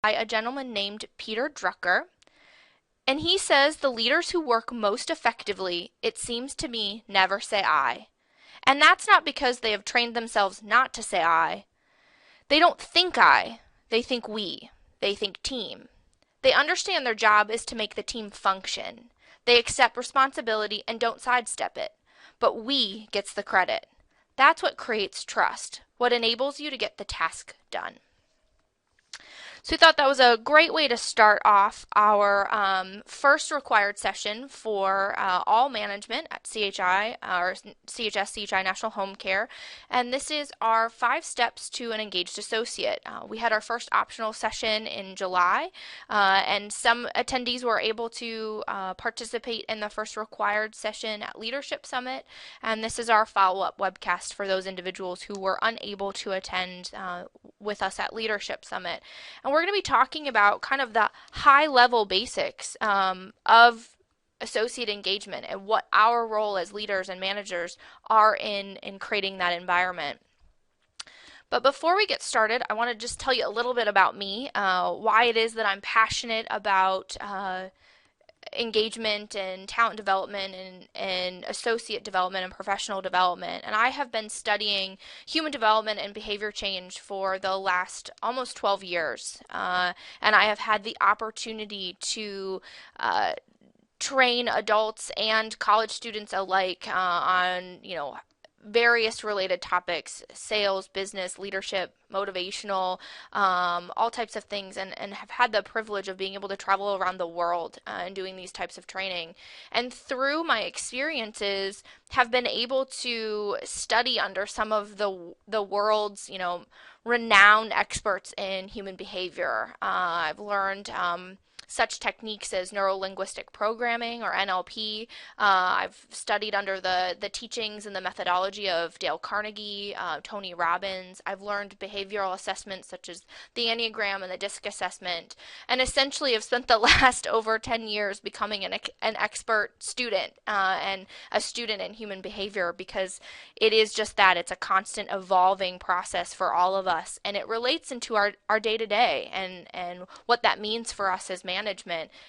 by a gentleman named Peter Drucker. And he says the leaders who work most effectively, it seems to me, never say I. And that's not because they have trained themselves not to say I. They don't think I, they think we. They think team. They understand their job is to make the team function. They accept responsibility and don't sidestep it. But we gets the credit. That's what creates trust, what enables you to get the task done. So we thought that was a great way to start off our first required session for all management at CHI, or CHS, CHI National Home Care. And this is our 5 steps to an engaged associate. We had our first optional session in July, and some attendees were able to participate in the first required session at Leadership Summit. And this is our follow-up webcast for those individuals who were unable to attend with us at Leadership Summit. And we're going to be talking about kind of the high-level basics of associate engagement and what our role as leaders and managers are in creating that environment. But before we get started, I want to just tell you a little bit about me, why it is that I'm passionate about engagement and talent development and associate development and professional development. And I have been studying human development and behavior change for the last almost 12 years. And I have had the opportunity to train adults and college students alike on, various related topics: sales, business, leadership, motivational, all types of things, and have had the privilege of being able to travel around the world and doing these types of training. And through my experiences, have been able to study under some of the world's, renowned experts in human behavior. I've learned such techniques as neuro-linguistic programming, or NLP. I've studied under the teachings and the methodology of Dale Carnegie, Tony Robbins. I've learned behavioral assessments such as the Enneagram and the DISC assessment, and essentially have spent the last over 10 years becoming an expert student and a student in human behavior, because it is just that. It's a constant evolving process for all of us, and it relates into our day-to-day and what that means for us as management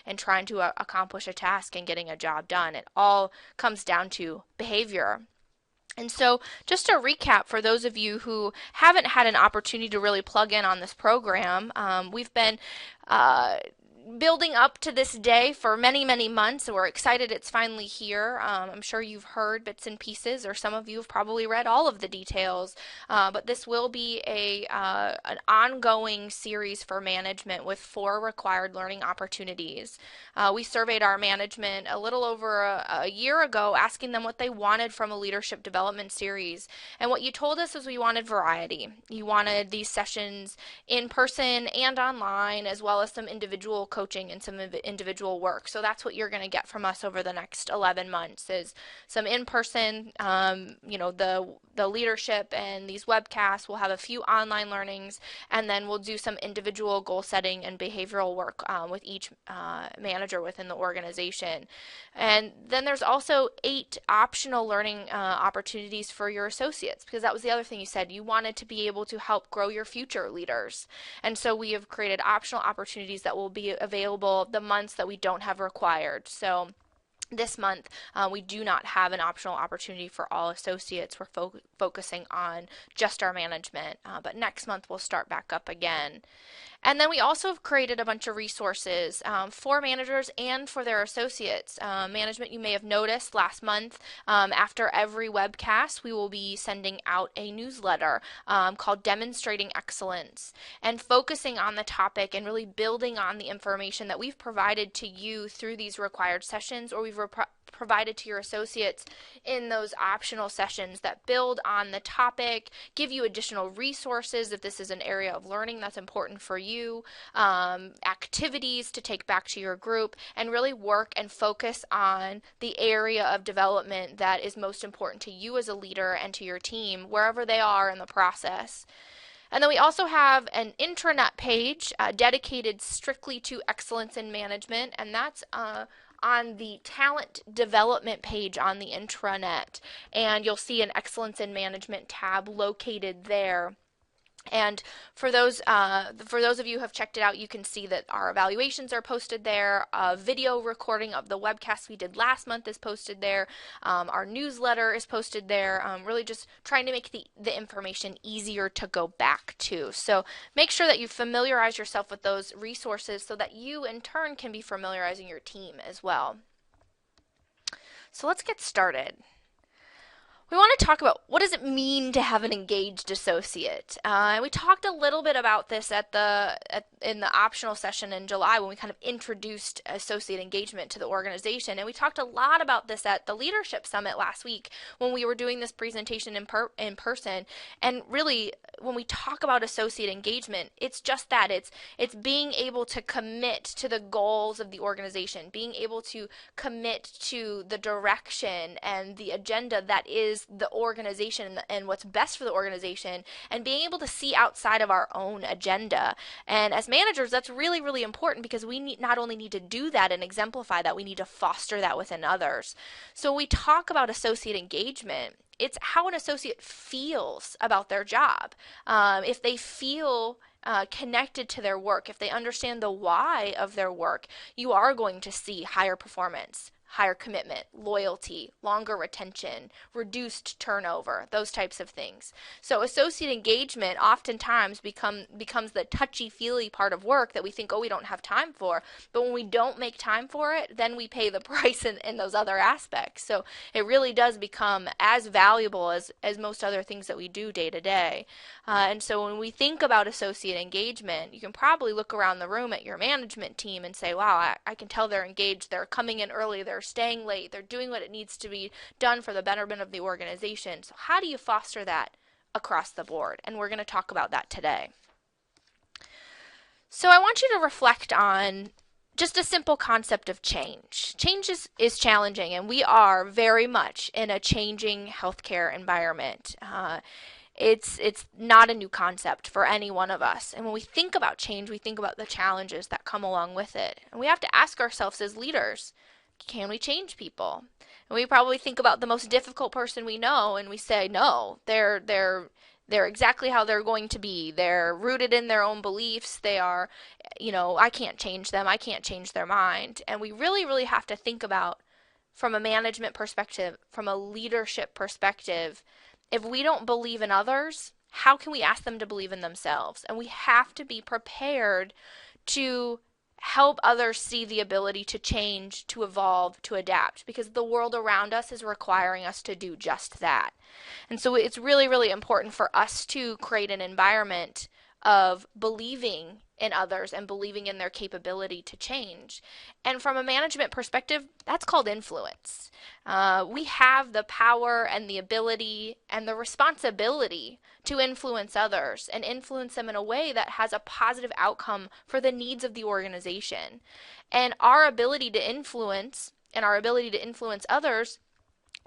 and trying to accomplish a task and getting a job done. It all comes down to behavior. And so, just to recap for those of you who haven't had an opportunity to really plug in on this program, we've been building up to this day for many, many months. We're excited it's finally here. I'm sure you've heard bits and pieces, or some of you have probably read all of the details, but this will be an ongoing series for management with 4 required learning opportunities. We surveyed our management a little over a year ago, asking them what they wanted from a leadership development series. And what you told us is we wanted variety. You wanted these sessions in person and online, as well as some individual coaching and some individual work. So that's what you're going to get from us over the next 11 months is some in-person, the leadership and these webcasts. We'll have a few online learnings, and then we'll do some individual goal setting and behavioral work with each manager within the organization. And then there's also 8 optional learning opportunities for your associates, because that was the other thing you said. You wanted to be able to help grow your future leaders. And so we have created optional opportunities that will be available the months that we don't have required. So this month, we do not have an optional opportunity for all associates. We're focusing on just our management, but next month we'll start back up again. And then we also have created a bunch of resources for managers and for their associates. Management, you may have noticed last month, after every webcast, we will be sending out a newsletter called Demonstrating Excellence, and focusing on the topic and really building on the information that we've provided to you through these required sessions, or we've provided to your associates in those optional sessions that build on the topic, give you additional resources if this is an area of learning that's important for you, activities to take back to your group, and really work and focus on the area of development that is most important to you as a leader and to your team, wherever they are in the process. And then we also have an intranet page dedicated strictly to excellence in management, and that's on the talent development page on the intranet. And you'll see an excellence in management tab located there. And for those of you who have checked it out, you can see that our evaluations are posted there. A video recording of the webcast we did last month is posted there. Our newsletter is posted there. Really just trying to make the information easier to go back to. So make sure that you familiarize yourself with those resources so that you in turn can be familiarizing your team as well. So let's get started. We want to talk about what does it mean to have an engaged associate. We talked a little bit about this in the optional session in July when we kind of introduced associate engagement to the organization, and we talked a lot about this at the Leadership Summit last week when we were doing this presentation in person. And really, when we talk about associate engagement, it's just that it's being able to commit to the goals of the organization, being able to commit to the direction and the agenda that is the organization and what's best for the organization, and being able to see outside of our own agenda. And as managers, that's really, really important because we not only need to do that and exemplify that, we need to foster that within others. So when we talk about associate engagement, it's how an associate feels about their job. If they feel connected to their work, if they understand the why of their work, you are going to see higher performance, higher commitment, loyalty, longer retention, reduced turnover, those types of things. So associate engagement oftentimes becomes the touchy-feely part of work that we think, oh, we don't have time for. But when we don't make time for it, then we pay the price in those other aspects. So it really does become as valuable as most other things that we do day to day. And so when we think about associate engagement, you can probably look around the room at your management team and say, wow, I can tell they're engaged, they're coming in early, they're staying late, they're doing what it needs to be done for the betterment of the organization. So how do you foster that across the board? And we're going to talk about that today. So I want you to reflect on just a simple concept of change. Change is challenging, and we are very much in a changing healthcare environment. It's not a new concept for any one of us. And when we think about change, we think about the challenges that come along with it. And we have to ask ourselves as leaders, can we change people? And we probably think about the most difficult person we know and we say, no, they're exactly how they're going to be. They're rooted in their own beliefs. They are, I can't change them. I can't change their mind. And we really, really have to think about, from a management perspective, from a leadership perspective, if we don't believe in others, how can we ask them to believe in themselves? And we have to be prepared to help others see the ability to change, to evolve, to adapt, because the world around us is requiring us to do just that. And so it's really, really important for us to create an environment of believing in others and believing in their capability to change. And from a management perspective, that's called influence. We have the power and the ability and the responsibility to influence others and influence them in a way that has a positive outcome for the needs of the organization. And our ability to influence and our ability to influence others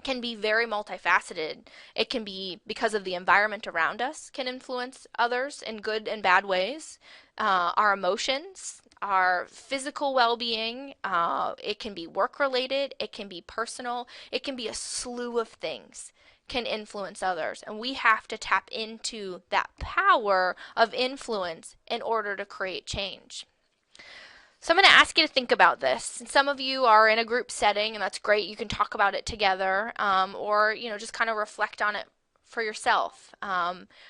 can be very multifaceted. It can be because of the environment around us can influence others in good and bad ways. Our emotions, our physical well-being, it can be work-related, it can be personal, it can be a slew of things can influence others. And we have to tap into that power of influence in order to create change. So I'm going to ask you to think about this. And some of you are in a group setting, and that's great. You can talk about it together, or just kind of reflect on it for yourself.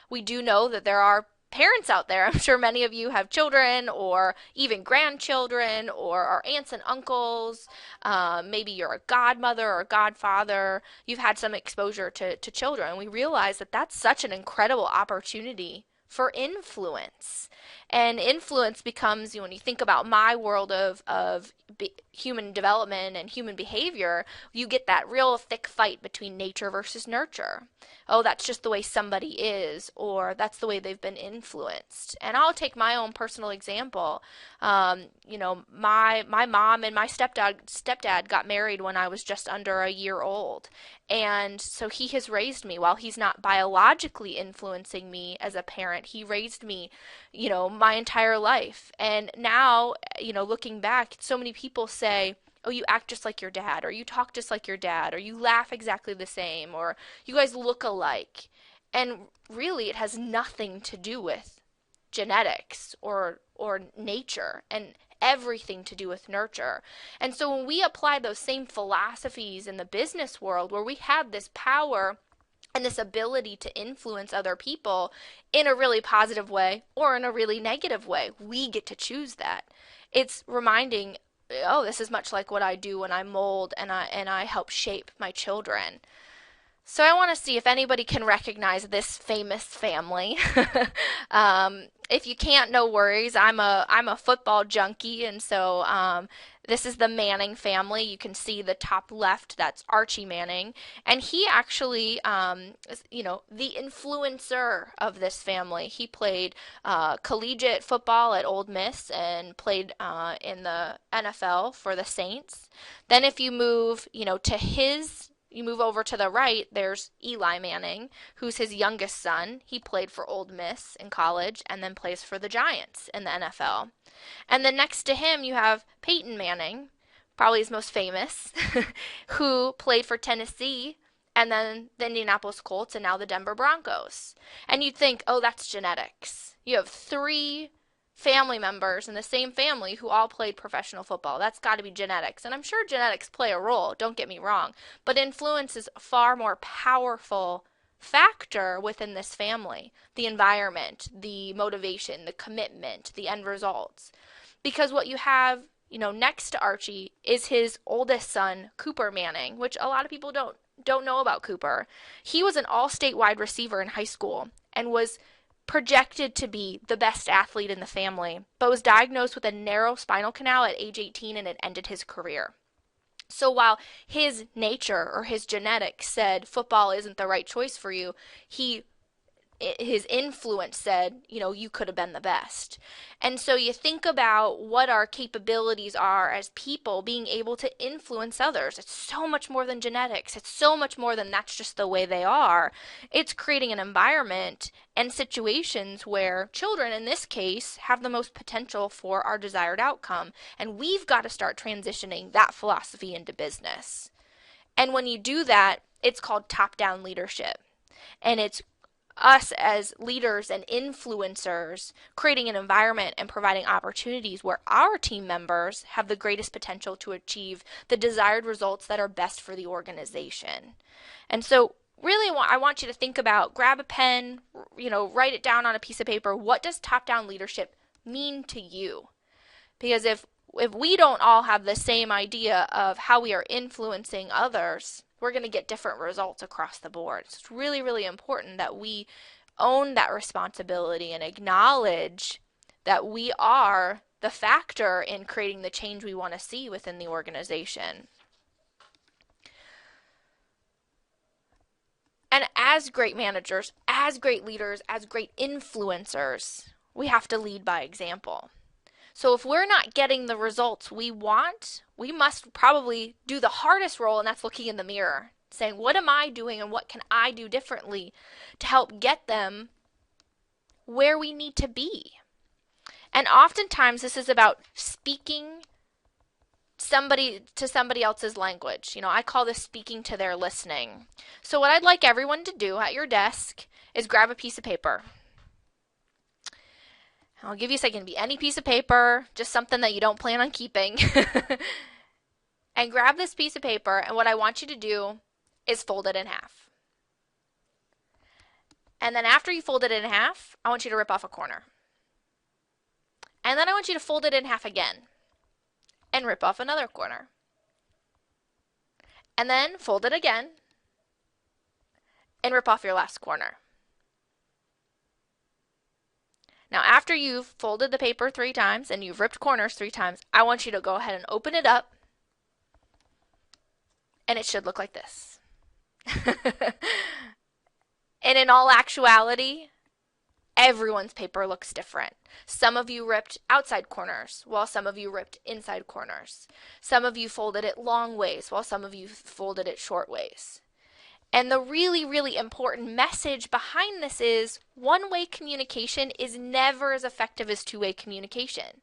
We do know that there are parents out there. I'm sure many of you have children or even grandchildren or are aunts and uncles. Maybe you're a godmother or a godfather. You've had some exposure to children. We realize that that's such an incredible opportunity for influence. And influence becomes, when you think about my world of human development and human behavior, you get that real thick fight between nature versus nurture. Oh, that's just the way somebody is, or that's the way they've been influenced. And I'll take my own personal example. My mom and my stepdad got married when I was just under a year old. And so he has raised me. While he's not biologically influencing me as a parent, he raised me, my entire life. And now, looking back, so many people say, oh, you act just like your dad, or you talk just like your dad, or you laugh exactly the same, or you guys look alike. And really, it has nothing to do with genetics or nature, and everything to do with nurture. And so when we apply those same philosophies in the business world, where we have this power and this ability to influence other people in a really positive way or in a really negative way, we get to choose that. It's reminding, oh, this is much like what I do when I mold and I help shape my children. So I want to see if anybody can recognize this famous family. If you can't, no worries. I'm a football junkie, and so this is the Manning family. You can see the top left. That's Archie Manning, and he actually, is, the influencer of this family. He played collegiate football at Ole Miss and played in the NFL for the Saints. Then if you move, you move over to the right, there's Eli Manning, who's his youngest son. He played for Ole Miss in college and then plays for the Giants in the NFL. And then next to him, you have Peyton Manning, probably his most famous, who played for Tennessee and then the Indianapolis Colts and now the Denver Broncos. And you'd think, oh, that's genetics. You have three family members in the same family who all played professional football. That's got to be genetics. And I'm sure genetics play a role, don't get me wrong, but influence is a far more powerful factor within this family. The environment, the motivation, the commitment, the end results. Because what you have, next to Archie is his oldest son, Cooper Manning, which a lot of people don't know about Cooper. He was an all-state wide receiver in high school and was projected to be the best athlete in the family, but was diagnosed with a narrow spinal canal at age 18 and it ended his career. So while his nature or his genetics said football isn't the right choice for you, his influence said, you could have been the best. And so you think about what our capabilities are as people being able to influence others. It's so much more than genetics. It's so much more than that's just the way they are. It's creating an environment and situations where children, in this case, have the most potential for our desired outcome. And we've got to start transitioning that philosophy into business. And when you do that, it's called top-down leadership. And it's us as leaders and influencers creating an environment and providing opportunities where our team members have the greatest potential to achieve the desired results that are best for the organization. And so really I want you to think about, grab a pen, write it down on a piece of paper. What does top-down leadership mean to you? Because if we don't all have the same idea of how we are influencing others, we're going to get different results across the board. It's really, really important that we own that responsibility and acknowledge that we are the factor in creating the change we want to see within the organization. And as great managers, as great leaders, as great influencers, we have to lead by example. So if we're not getting the results we want, we must probably do the hardest role, and that's looking in the mirror, saying, what am I doing and what can I do differently to help get them where we need to be? And oftentimes this is about speaking to somebody else's language. I call this speaking to their listening. So what I'd like everyone to do at your desk is grab a piece of paper. I'll give you a second. It can be any piece of paper, just something that you don't plan on keeping. And grab this piece of paper, and what I want you to do is fold it in half. And then after you fold it in half, I want you to rip off a corner. And then I want you to fold it in half again and rip off another corner. And then fold it again and rip off your last corner. Now, after you've folded the paper 3 times and you've ripped corners 3 times, I want you to go ahead and open it up, and it should look like this. And in all actuality, everyone's paper looks different. Some of you ripped outside corners, while some of you ripped inside corners. Some of you folded it long ways, while some of you folded it short ways. And the really, really important message behind this is one-way communication is never as effective as two-way communication.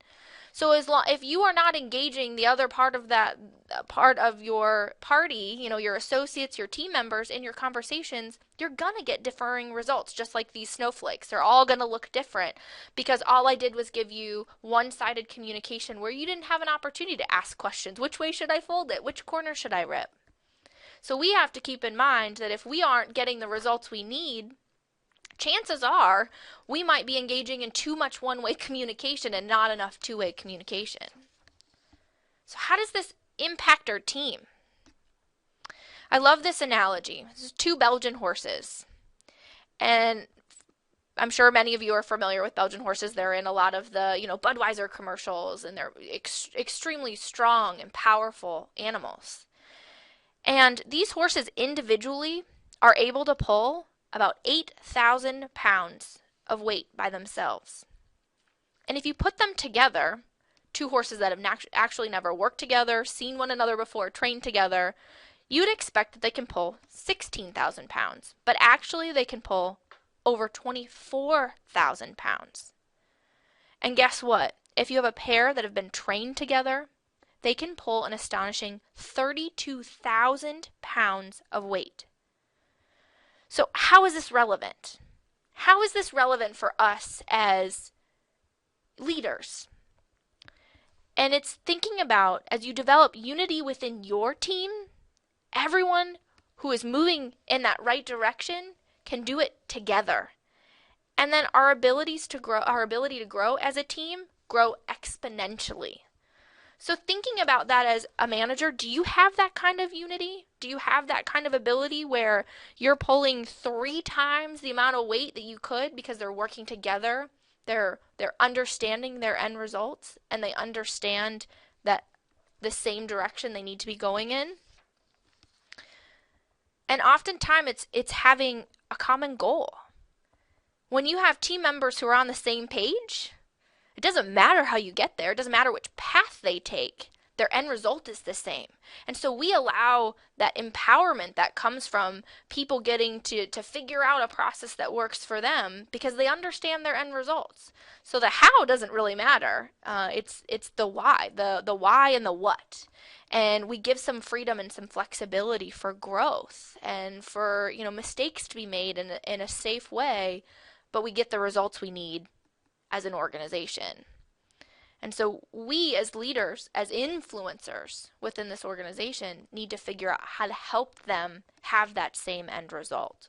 So if you are not engaging the other part of that part of your party, your associates, your team members in your conversations, you're going to get differing results, just like these snowflakes. They're all going to look different because all I did was give you one-sided communication where you didn't have an opportunity to ask questions. Which way should I fold it? Which corner should I rip? So we have to keep in mind that if we aren't getting the results we need, chances are we might be engaging in too much one-way communication and not enough two-way communication. So how does this impact our team? I love this analogy. This is two Belgian horses. And I'm sure many of you are familiar with Belgian horses. They're in a lot of the, Budweiser commercials, and they're extremely strong and powerful animals. And these horses individually are able to pull about 8,000 pounds of weight by themselves. And if you put them together, two horses that have actually never worked together, seen one another before, trained together, you'd expect that they can pull 16,000 pounds. But actually they can pull over 24,000 pounds. And guess what? If you have a pair that have been trained together, they can pull an astonishing 32,000 pounds of weight. So how is this relevant? How is this relevant for us as leaders? And it's thinking about, as you develop unity within your team, everyone who is moving in that right direction can do it together. And then our ability to grow as a team grow exponentially. So thinking about that as a manager, do you have that kind of unity? Do you have that kind of ability where you're pulling 3 times the amount of weight that you could because they're working together? They're understanding their end results, and they understand that the same direction they need to be going in. And oftentimes it's having a common goal. When you have team members who are on the same page, it doesn't matter how you get there. It doesn't matter which path they take. Their end result is the same. And so we allow that empowerment that comes from people getting to figure out a process that works for them because they understand their end results. So the how doesn't really matter. It's the why, the why and the what. And we give some freedom and some flexibility for growth and for mistakes to be made in a safe way, but we get the results we need as an organization. And so we as leaders, as influencers within this organization, need to figure out how to help them have that same end result.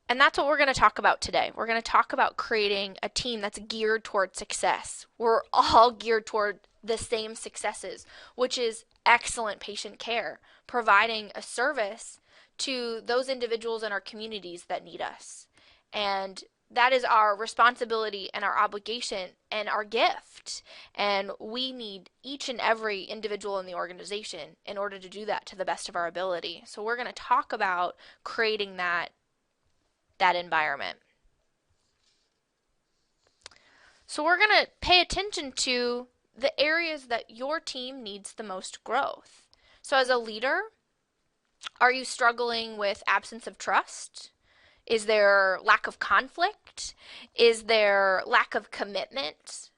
And that's what we're going to talk about today. We're going to talk about creating a team that's geared toward success. We're all geared toward the same successes, which is excellent patient care, providing a service to those individuals in our communities that need us. And that is our responsibility and our obligation and our gift. And we need each and every individual in the organization in order to do that to the best of our ability. So we're going to talk about creating that environment. So we're going to pay attention to the areas that your team needs the most growth. So as a leader, are you struggling with absence of trust? Is there lack of conflict? Is there lack of commitment?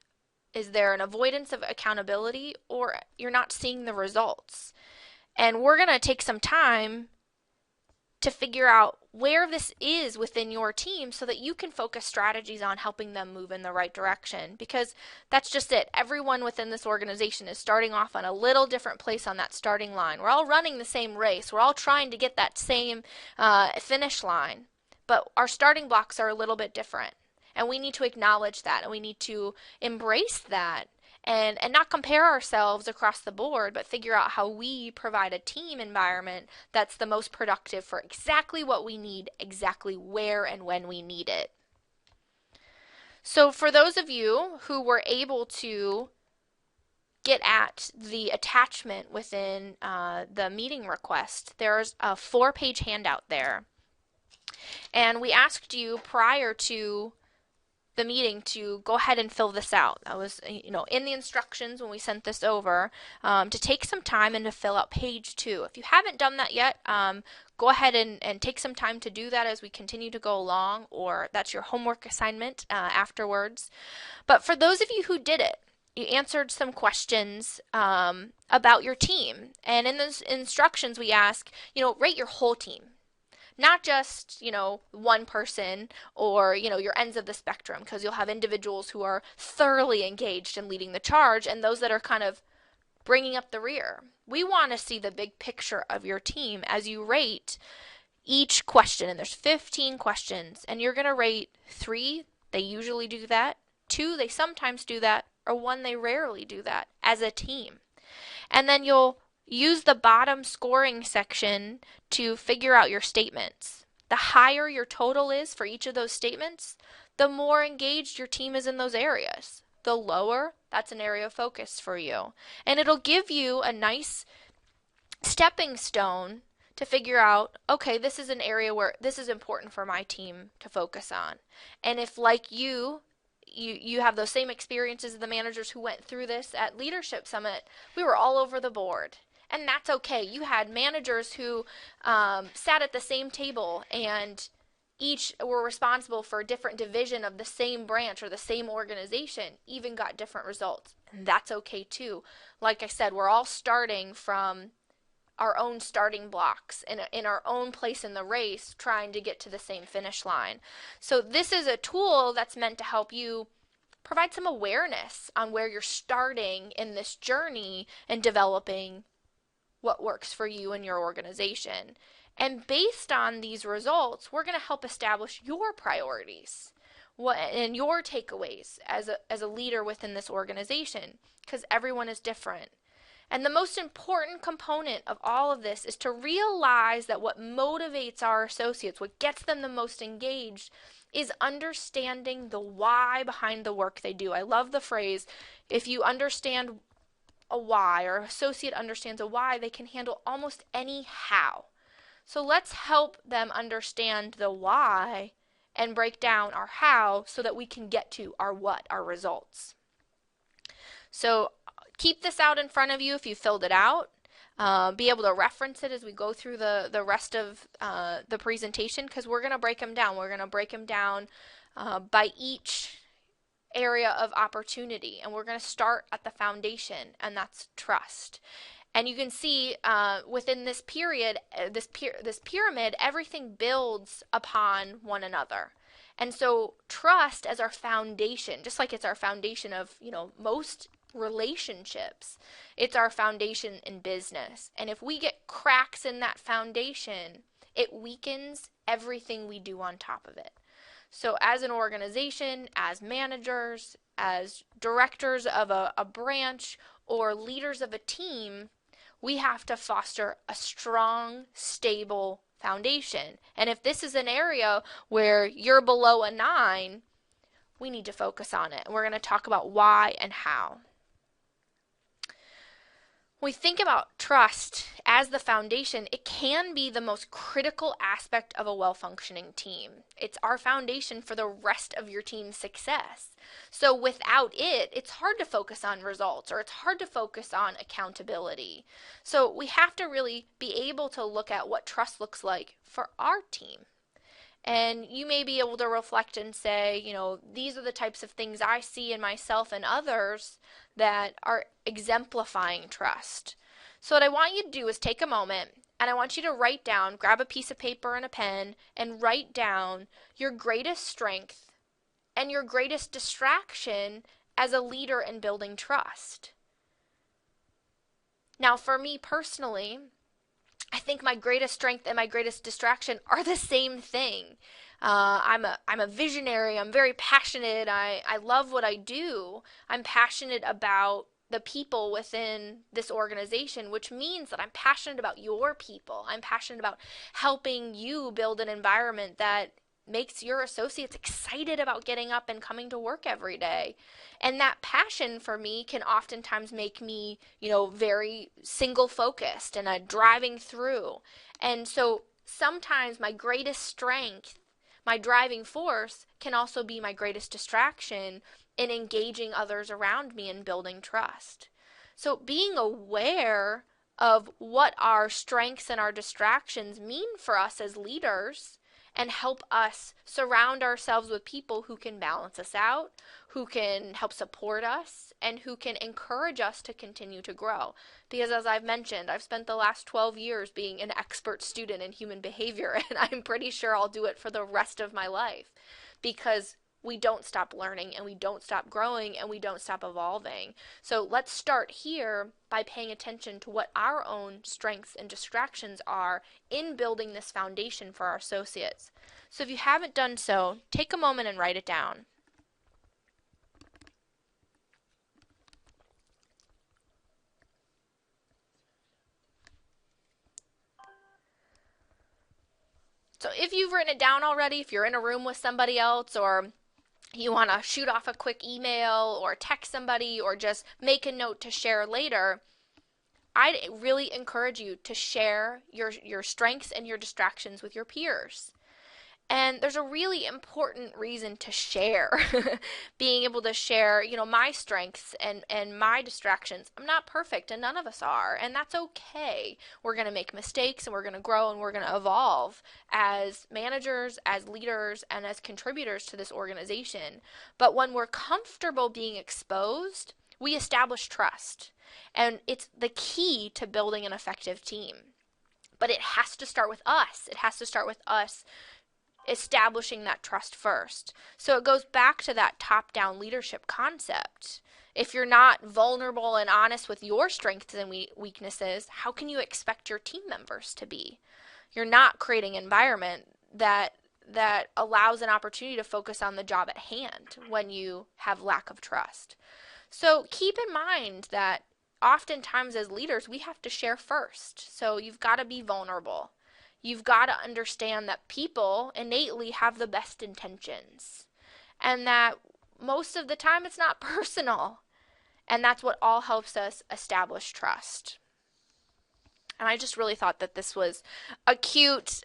Is there an avoidance of accountability? Or you're not seeing the results? And we're going to take some time to figure out where this is within your team so that you can focus strategies on helping them move in the right direction. Because that's just it. Everyone within this organization is starting off on a little different place on that starting line. We're all running the same race. We're all trying to get that same finish line. But our starting blocks are a little bit different. And we need to acknowledge that, and we need to embrace that and not compare ourselves across the board, but figure out how we provide a team environment that's the most productive for exactly what we need, exactly where and when we need it. So for those of you who were able to get at the attachment within the meeting request, there's a 4-page handout there. And we asked you prior to the meeting to go ahead and fill this out. That was, in the instructions when we sent this over, to take some time and to fill out page 2. If you haven't done that yet, go ahead and take some time to do that as we continue to go along, or that's your homework assignment afterwards. But for those of you who did it, you answered some questions about your team. And in those instructions, we ask, rate your whole team. Not just, one person or, your ends of the spectrum, because you'll have individuals who are thoroughly engaged in leading the charge and those that are kind of bringing up the rear. We want to see the big picture of your team as you rate each question. And there's 15 questions, and you're going to rate 3, they usually do that, 2, they sometimes do that, or 1, they rarely do that as a team. And then you'll use the bottom scoring section to figure out your statements. The higher your total is for each of those statements, the more engaged your team is in those areas. The lower, that's an area of focus for you. And it'll give you a nice stepping stone to figure out, okay, this is an area where this is important for my team to focus on. And if, like you have those same experiences as the managers who went through this at Leadership Summit, we were all over the board. And that's okay. You had managers who sat at the same table and each were responsible for a different division of the same branch or the same organization, even got different results. And that's okay too. Like I said, we're all starting from our own starting blocks in our own place in the race, trying to get to the same finish line. So this is a tool that's meant to help you provide some awareness on where you're starting in this journey and developing what works for you and your organization. And based on these results, we're going to help establish your priorities and your takeaways as a leader within this organization, because everyone is different. And the most important component of all of this is to realize that what motivates our associates, what gets them the most engaged, is understanding the why behind the work they do. I love the phrase, if you understand a why, or associate understands a why, they can handle almost any how. So let's help them understand the why and break down our how so that we can get to our what, our results. So keep this out in front of you if you filled it out. Be able to reference it as we go through the rest of the presentation, because we're going to break them down. We're going to break them down by each area of opportunity, and we're going to start at the foundation, and that's trust. And you can see within this period, this pyramid, everything builds upon one another. And so trust as our foundation, just like it's our foundation of most relationships, it's our foundation in business. And if we get cracks in that foundation, it weakens everything we do on top of it. So as an organization, as managers, as directors of a branch, or leaders of a team, we have to foster a strong, stable foundation. And if this is an area where you're below a 9, we need to focus on it. And we're going to talk about why and how. When we think about trust as the foundation, it can be the most critical aspect of a well-functioning team. It's our foundation for the rest of your team's success. So without it, it's hard to focus on results, or it's hard to focus on accountability. So we have to really be able to look at what trust looks like for our team. And you may be able to reflect and say, these are the types of things I see in myself and others that are exemplifying trust. So what I want you to do is take a moment, and I want you to write down, grab a piece of paper and a pen, and write down your greatest strength and your greatest distraction as a leader in building trust. Now, for me personally, I think my greatest strength and my greatest distraction are the same thing. I'm a visionary. I'm very passionate. I love what I do. I'm passionate about the people within this organization, which means that I'm passionate about your people. I'm passionate about helping you build an environment that makes your associates excited about getting up and coming to work every day. And that passion for me can oftentimes make me, very single focused and driving through. And so sometimes my greatest strength, my driving force can also be my greatest distraction in engaging others around me and building trust. So being aware of what our strengths and our distractions mean for us as leaders and help us surround ourselves with people who can balance us out, who can help support us, and who can encourage us to continue to grow. Because as I've mentioned, I've spent the last 12 years being an expert student in human behavior, and I'm pretty sure I'll do it for the rest of my life, because we don't stop learning, and we don't stop growing, and we don't stop evolving. So let's start here by paying attention to what our own strengths and distractions are in building this foundation for our associates. So if you haven't done so, take a moment and write it down. So if you've written it down already, if you're in a room with somebody else, or you want to shoot off a quick email or text somebody or just make a note to share later, I'd really encourage you to share your strengths and your distractions with your peers. And there's a really important reason to share. Being able to share, my strengths and my distractions. I'm not perfect, and none of us are, and that's okay. We're going to make mistakes, and we're going to grow, and we're going to evolve as managers, as leaders, and as contributors to this organization. But when we're comfortable being exposed, we establish trust. And it's the key to building an effective team. But it has to start with us. It has to start with us establishing that trust first. So it goes back to that top-down leadership concept. If you're not vulnerable and honest with your strengths and weaknesses, how can you expect your team members to be? You're not creating an environment that allows an opportunity to focus on the job at hand when you have lack of trust. So keep in mind that oftentimes as leaders, we have to share first. So you've got to be vulnerable. You've got to understand that people innately have the best intentions, and that most of the time it's not personal, and that's what all helps us establish trust. And I just really thought that this was a cute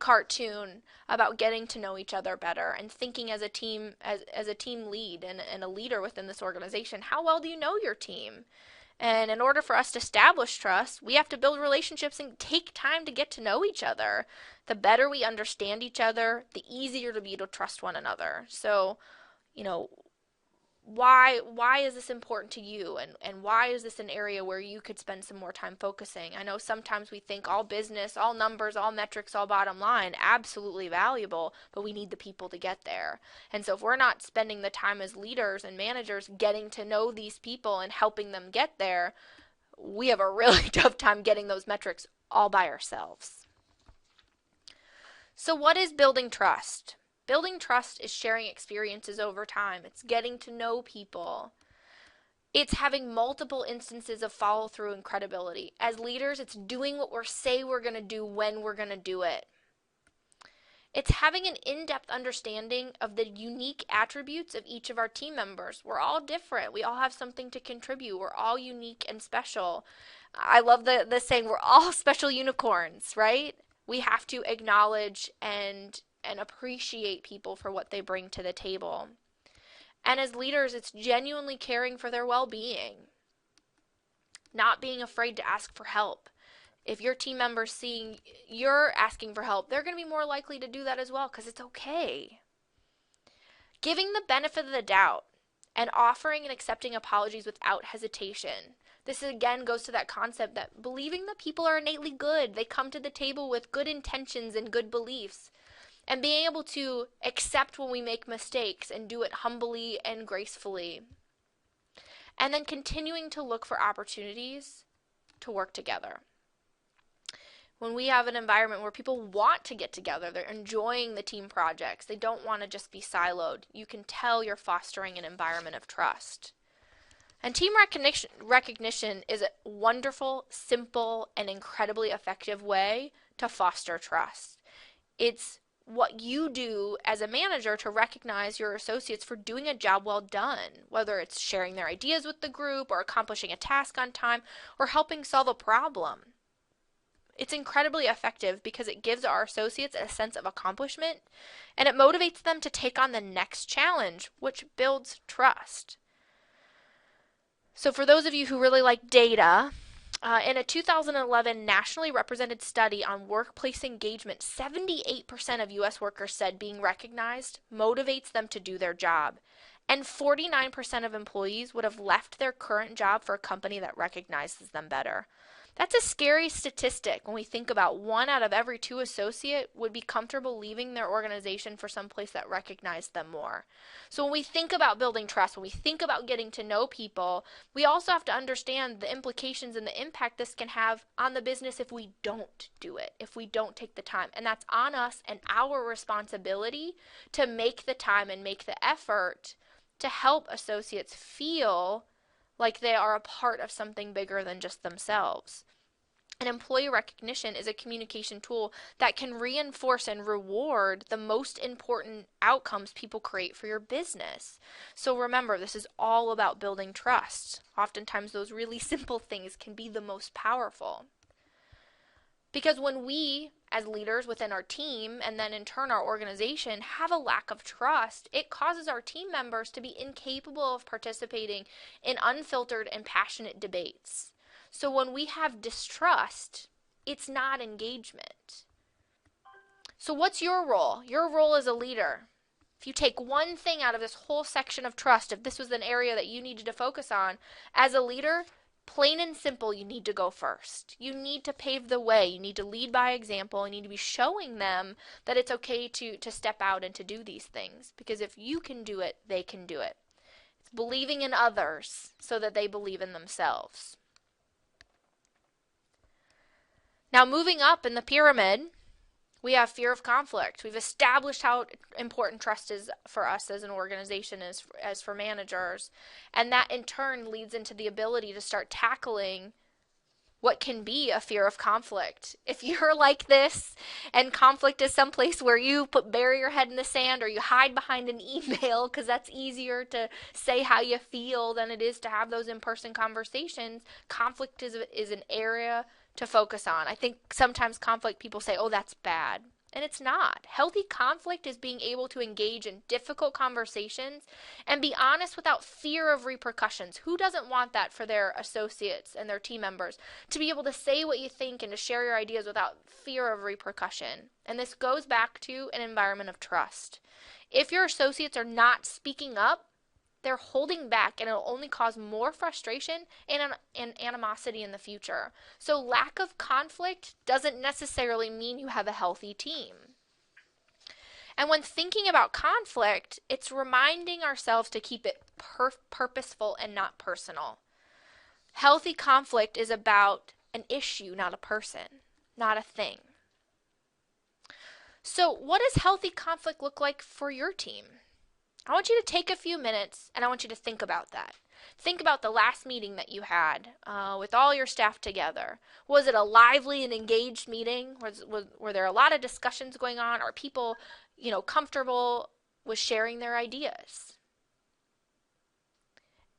cartoon about getting to know each other better and thinking as a team, as a team lead and a leader within this organization. How well do you know your team? And in order for us to establish trust, we have to build relationships and take time to get to know each other. The better we understand each other, the easier it'll be to trust one another. So, why is this important to you, and why is this an area where you could spend some more time focusing? I know sometimes we think all business, all numbers, all metrics, all bottom line, absolutely valuable, but we need the people to get there. And so if we're not spending the time as leaders and managers getting to know these people and helping them get there, we have a really tough time getting those metrics all by ourselves. So what is building trust? Building trust is sharing experiences over time. It's getting to know people. It's having multiple instances of follow through and credibility. As leaders, it's doing what we say we're going to do when we're going to do it. It's having an in-depth understanding of the unique attributes of each of our team members. We're all different. We all have something to contribute. We're all unique and special. I love the saying, we're all special unicorns, right? We have to acknowledge and appreciate people for what they bring to the table. And as leaders, it's genuinely caring for their well-being, not being afraid to ask for help. If your team members seeing you're asking for help, they're going to be more likely to do that as well, because it's okay. Giving the benefit of the doubt and offering and accepting apologies without hesitation. This again goes to that concept that believing that people are innately good. They come to the table with good intentions and good beliefs. And being able to accept when we make mistakes and do it humbly and gracefully. And then continuing to look for opportunities to work together. When we have an environment where people want to get together, they're enjoying the team projects, they don't want to just be siloed, you can tell you're fostering an environment of trust. And team recognition is a wonderful, simple, and incredibly effective way to foster trust. It's what you do as a manager to recognize your associates for doing a job well done, whether it's sharing their ideas with the group or accomplishing a task on time or helping solve a problem. It's incredibly effective because it gives our associates a sense of accomplishment and it motivates them to take on the next challenge, which builds trust. So for those of you who really like data, in a 2011 nationally represented study on workplace engagement, 78% of U.S. workers said being recognized motivates them to do their job. And 49% of employees would have left their current job for a company that recognizes them better. That's a scary statistic when we think about 1 out of every 2 associate would be comfortable leaving their organization for some place that recognized them more. So when we think about building trust, when we think about getting to know people, we also have to understand the implications and the impact this can have on the business if we don't do it, if we don't take the time. And that's on us and our responsibility to make the time and make the effort to help associates feel like they are a part of something bigger than just themselves. And employee recognition is a communication tool that can reinforce and reward the most important outcomes people create for your business. So remember, this is all about building trust. Oftentimes those really simple things can be the most powerful. Because when we, as leaders within our team, and then in turn our organization, have a lack of trust, it causes our team members to be incapable of participating in unfiltered and passionate debates. So when we have distrust, it's not engagement. So what's your role? Your role as a leader. If you take one thing out of this whole section of trust, if this was an area that you needed to focus on, as a leader, plain and simple, you need to go first. You need to pave the way. You need to lead by example. You need to be showing them that it's okay to step out and to do these things. Because if you can do it, they can do it. It's believing in others so that they believe in themselves. Now, moving up in the pyramid, we have fear of conflict. We've established how important trust is for us as an organization, as for managers. And that in turn leads into the ability to start tackling what can be a fear of conflict. If you're like this and conflict is someplace where you bury your head in the sand or you hide behind an email because that's easier to say how you feel than it is to have those in-person conversations, conflict is an area to focus on. I think sometimes conflict people say, oh, that's bad. And it's not. Healthy conflict is being able to engage in difficult conversations and be honest without fear of repercussions. Who doesn't want that for their associates and their team members? To be able to say what you think and to share your ideas without fear of repercussion. And this goes back to an environment of trust. If your associates are not speaking up, they're holding back and it'll only cause more frustration and animosity in the future. So lack of conflict doesn't necessarily mean you have a healthy team. And when thinking about conflict, it's reminding ourselves to keep it purposeful and not personal. Healthy conflict is about an issue, not a person, not a thing. So what does healthy conflict look like for your team? I want you to take a few minutes and I want you to think about that. Think about the last meeting that you had with all your staff together. Was it a lively and engaged meeting? Were there a lot of discussions going on? Are people, comfortable with sharing their ideas?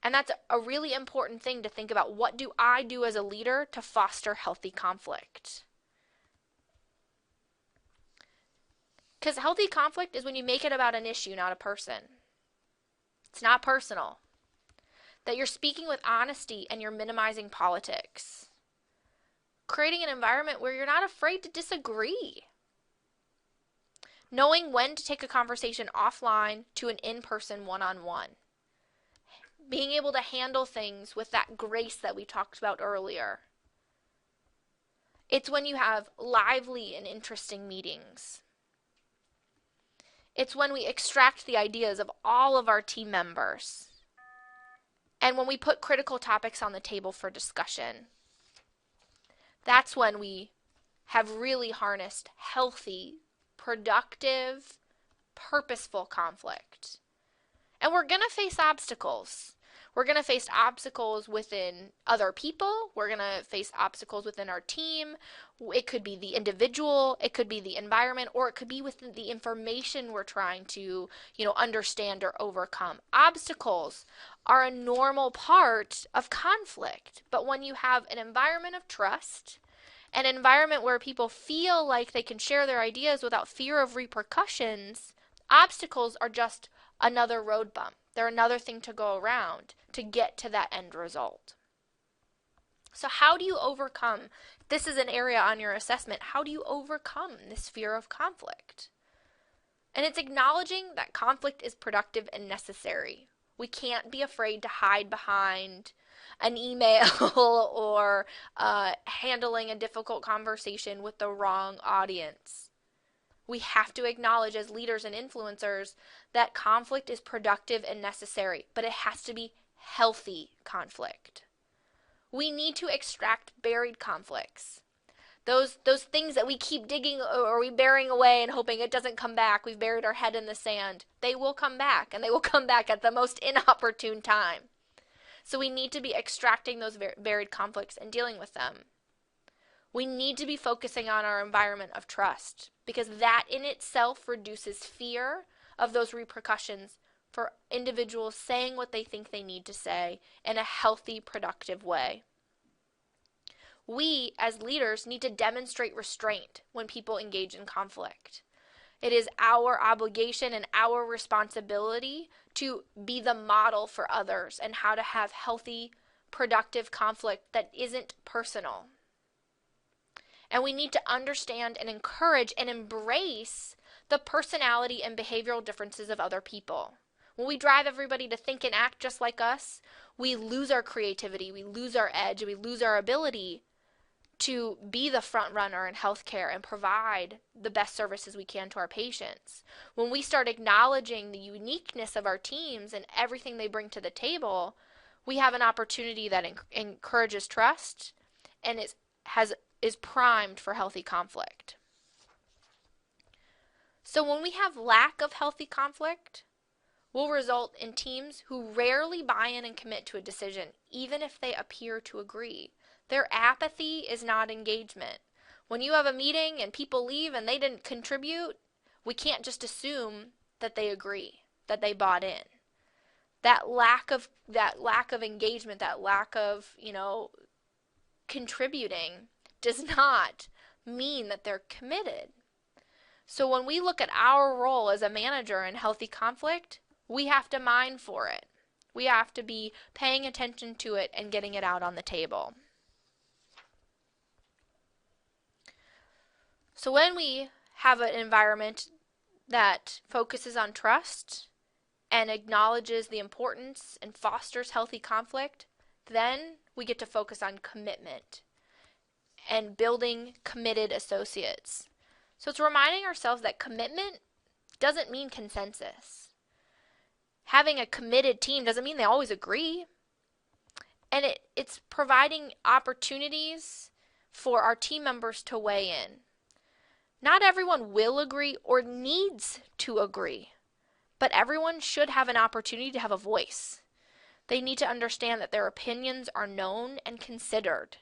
And that's a really important thing to think about. What do I do as a leader to foster healthy conflict? Because healthy conflict is when you make it about an issue, not a person. It's not personal. That you're speaking with honesty and you're minimizing politics. Creating an environment where you're not afraid to disagree. Knowing when to take a conversation offline to an in-person one-on-one. Being able to handle things with that grace that we talked about earlier. It's when you have lively and interesting meetings. It's when we extract the ideas of all of our team members. And when we put critical topics on the table for discussion. That's when we have really harnessed healthy, productive, purposeful conflict. And we're going to face obstacles. We're going to face obstacles within other people. We're going to face obstacles within our team. It could be the individual, it could be the environment, or it could be within the information we're trying to, understand or overcome. Obstacles are a normal part of conflict. But when you have an environment of trust An environment where people feel like they can share their ideas without fear of repercussions, obstacles are just another road bump. They're another thing to go around to get to that end result. So how do you overcome, this is an area on your assessment, how do you overcome this fear of conflict? And it's acknowledging that conflict is productive and necessary. We can't be afraid to hide behind an email or handling a difficult conversation with the wrong audience. We have to acknowledge as leaders and influencers that conflict is productive and necessary, but it has to be healthy conflict. We need to extract buried conflicts. Those things that we keep digging or we burying away and hoping it doesn't come back. We've buried our head in the sand. They will come back, and they will come back at the most inopportune time. So we need to be extracting those buried conflicts and dealing with them. We need to be focusing on our environment of trust, because that in itself reduces fear of those repercussions for individuals saying what they think they need to say in a healthy, productive way. We, as leaders, need to demonstrate restraint when people engage in conflict. It is our obligation and our responsibility to be the model for others and how to have healthy, productive conflict that isn't personal. And we need to understand and encourage and embrace the personality and behavioral differences of other people. When we drive everybody to think and act just like us, we lose our creativity, we lose our edge, we lose our ability to be the front runner in healthcare and provide the best services we can to our patients. When we start acknowledging the uniqueness of our teams and everything they bring to the table, we have an opportunity that encourages trust and is primed for healthy conflict. So when we have lack of healthy conflict, will result in teams who rarely buy in and commit to a decision, even if they appear to agree. Their apathy is not engagement. When you have a meeting and people leave and they didn't contribute, we can't just assume that they agree, that they bought in. That lack of engagement, that lack of, contributing does not mean that they're committed. So when we look at our role as a manager in healthy conflict, we have to mine for it. We have to be paying attention to it and getting it out on the table. So when we have an environment that focuses on trust and acknowledges the importance and fosters healthy conflict, then we get to focus on commitment and building committed associates. So it's reminding ourselves that commitment doesn't mean consensus. Having a committed team doesn't mean they always agree. And it's providing opportunities for our team members to weigh in. Not everyone will agree or needs to agree, but everyone should have an opportunity to have a voice. They need to understand that their opinions are known and considered,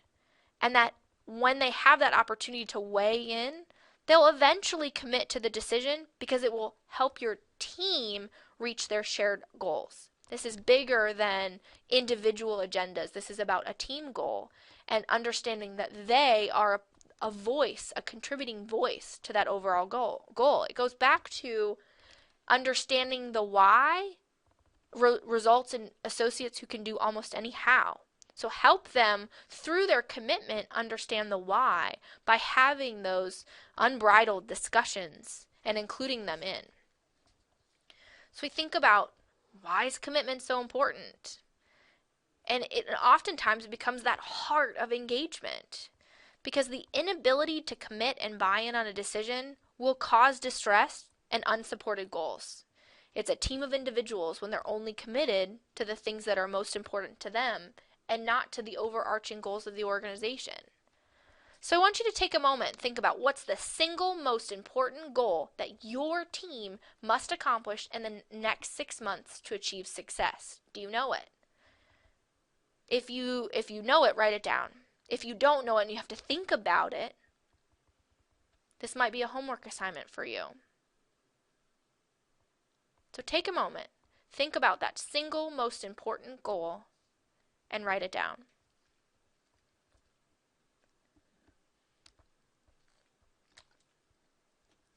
and that when they have that opportunity to weigh in, they'll eventually commit to the decision because it will help your team reach their shared goals. This is bigger than individual agendas. This is about a team goal and understanding that they are a voice, a contributing voice to that overall goal. It goes back to understanding the why results in associates who can do almost any how. So help them through their commitment understand the why by having those unbridled discussions and including them in. So we think about, why is commitment so important? And it oftentimes becomes that heart of engagement, because the inability to commit and buy in on a decision will cause distress and unsupported goals. It's a team of individuals when they're only committed to the things that are most important to them and not to the overarching goals of the organization. So I want you to take a moment and think about, what's the single most important goal that your team must accomplish in the next 6 months to achieve success? Do you know it? If you know it, write it down. If you don't know it and you have to think about it, this might be a homework assignment for you. So take a moment, think about that single most important goal, and write it down.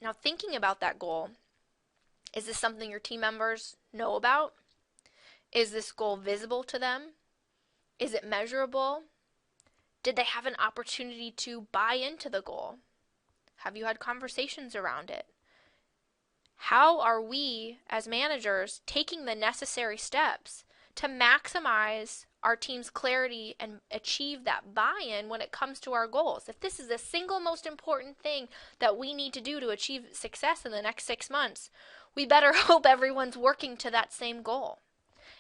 Now, thinking about that goal, is this something your team members know about? Is this goal visible to them? Is it measurable? Did they have an opportunity to buy into the goal? Have you had conversations around it? How are we as managers taking the necessary steps to maximize our team's clarity and achieve that buy-in when it comes to our goals? If this is the single most important thing that we need to do to achieve success in the next 6 months, we better hope everyone's working to that same goal.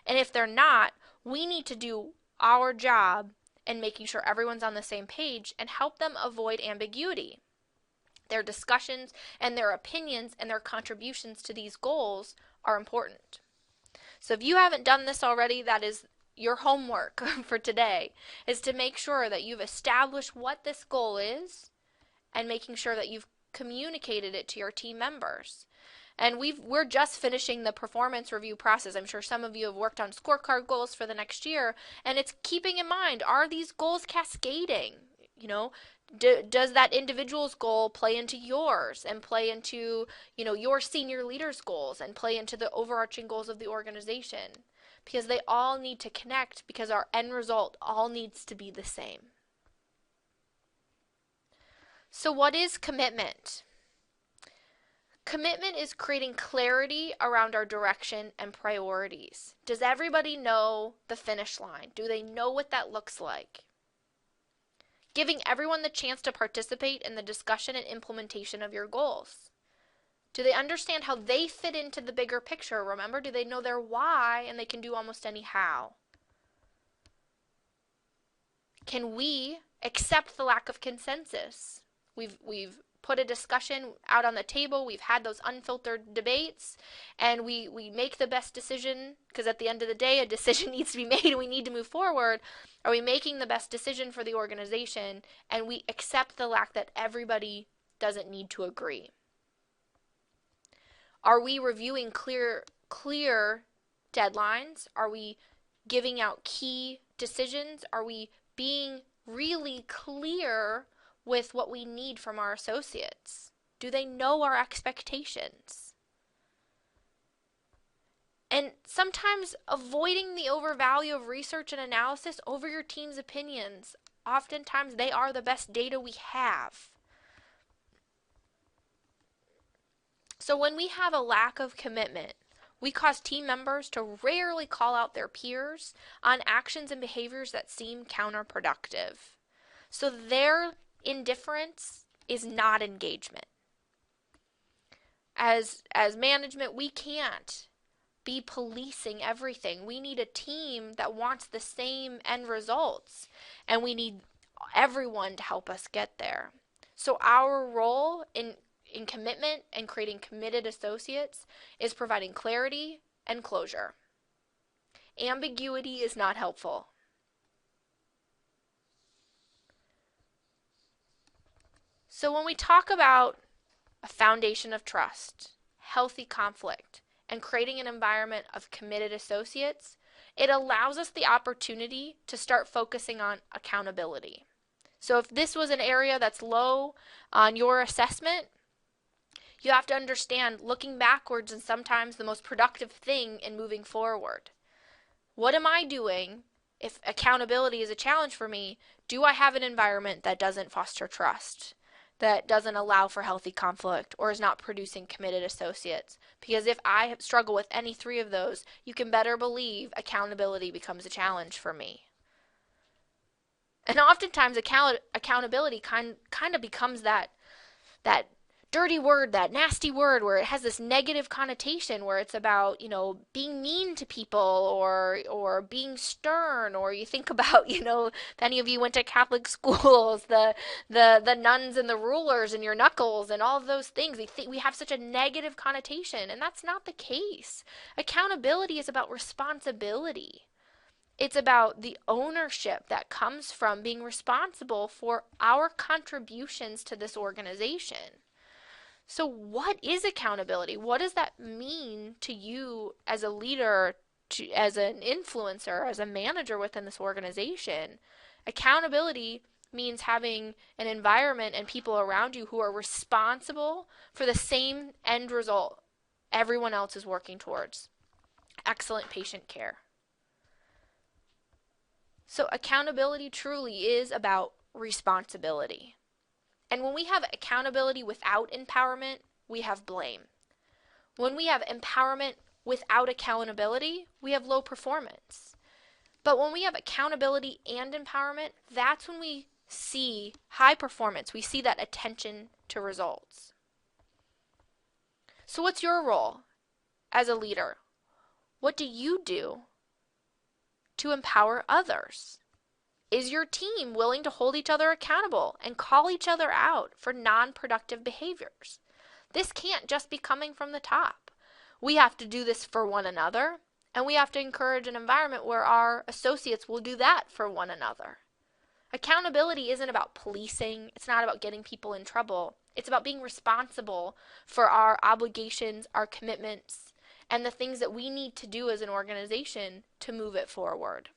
And if they're not, we need to do our job in making sure everyone's on the same page and help them avoid ambiguity. Their discussions and their opinions and their contributions to these goals are important. So if you haven't done this already, that is your homework for today, is to make sure that you've established what this goal is and making sure that you've communicated it to your team members. And we're just finishing the performance review process. I'm sure some of you have worked on scorecard goals for the next year, and it's keeping in mind, are these goals cascading? Does that individual's goal play into yours and play into, your senior leader's goals and play into the overarching goals of the organization? Because they all need to connect, because our end result all needs to be the same. So what is commitment? Commitment is creating clarity around our direction and priorities. Does everybody know the finish line? Do they know what that looks like? Giving everyone the chance to participate in the discussion and implementation of your goals. Do they understand how they fit into the bigger picture? Remember, do they know their why and they can do almost any how? Can we accept the lack of consensus? We've put a discussion out on the table, we've had those unfiltered debates, and we make the best decision, because at the end of the day, a decision needs to be made and we need to move forward. Are we making the best decision for the organization, and we accept the lack that everybody doesn't need to agree? Are we reviewing clear deadlines? Are we giving out key decisions? Are we being really clear with what we need from our associates? Do they know our expectations? And sometimes avoiding the overvalue of research and analysis over your team's opinions. Oftentimes they are the best data we have. So when we have a lack of commitment, we cause team members to rarely call out their peers on actions and behaviors that seem counterproductive. So their indifference is not engagement. As management, we can't be policing everything. We need a team that wants the same end results, and we need everyone to help us get there. So our role in commitment and creating committed associates is providing clarity and closure. Ambiguity is not helpful. So when we talk about a foundation of trust, healthy conflict, and creating an environment of committed associates, it allows us the opportunity to start focusing on accountability. So if this was an area that's low on your assessment, you have to understand looking backwards is sometimes the most productive thing in moving forward. What am I doing if accountability is a challenge for me? Do I have an environment that doesn't foster trust, that doesn't allow for healthy conflict, or is not producing committed associates? Because if I struggle with any three of those, you can better believe accountability becomes a challenge for me. And oftentimes accountability kind of becomes that dirty word, that nasty word, where it has this negative connotation, where it's about, being mean to people or being stern, or you think about, if any of you went to Catholic schools, the nuns and the rulers and your knuckles and all of those things. We have such a negative connotation, and that's not the case. Accountability is about responsibility. It's about the ownership that comes from being responsible for our contributions to this organization. So what is accountability? What does that mean to you as a leader, as an influencer, as a manager within this organization? Accountability means having an environment and people around you who are responsible for the same end result everyone else is working towards: excellent patient care. So accountability truly is about responsibility. And when we have accountability without empowerment, we have blame. When we have empowerment without accountability, we have low performance. But when we have accountability and empowerment, that's when we see high performance. We see that attention to results. So what's your role as a leader? What do you do to empower others? Is your team willing to hold each other accountable and call each other out for non-productive behaviors? This can't just be coming from the top. We have to do this for one another, and we have to encourage an environment where our associates will do that for one another. Accountability isn't about policing. It's not about getting people in trouble. It's about being responsible for our obligations, our commitments, and the things that we need to do as an organization to move it forward.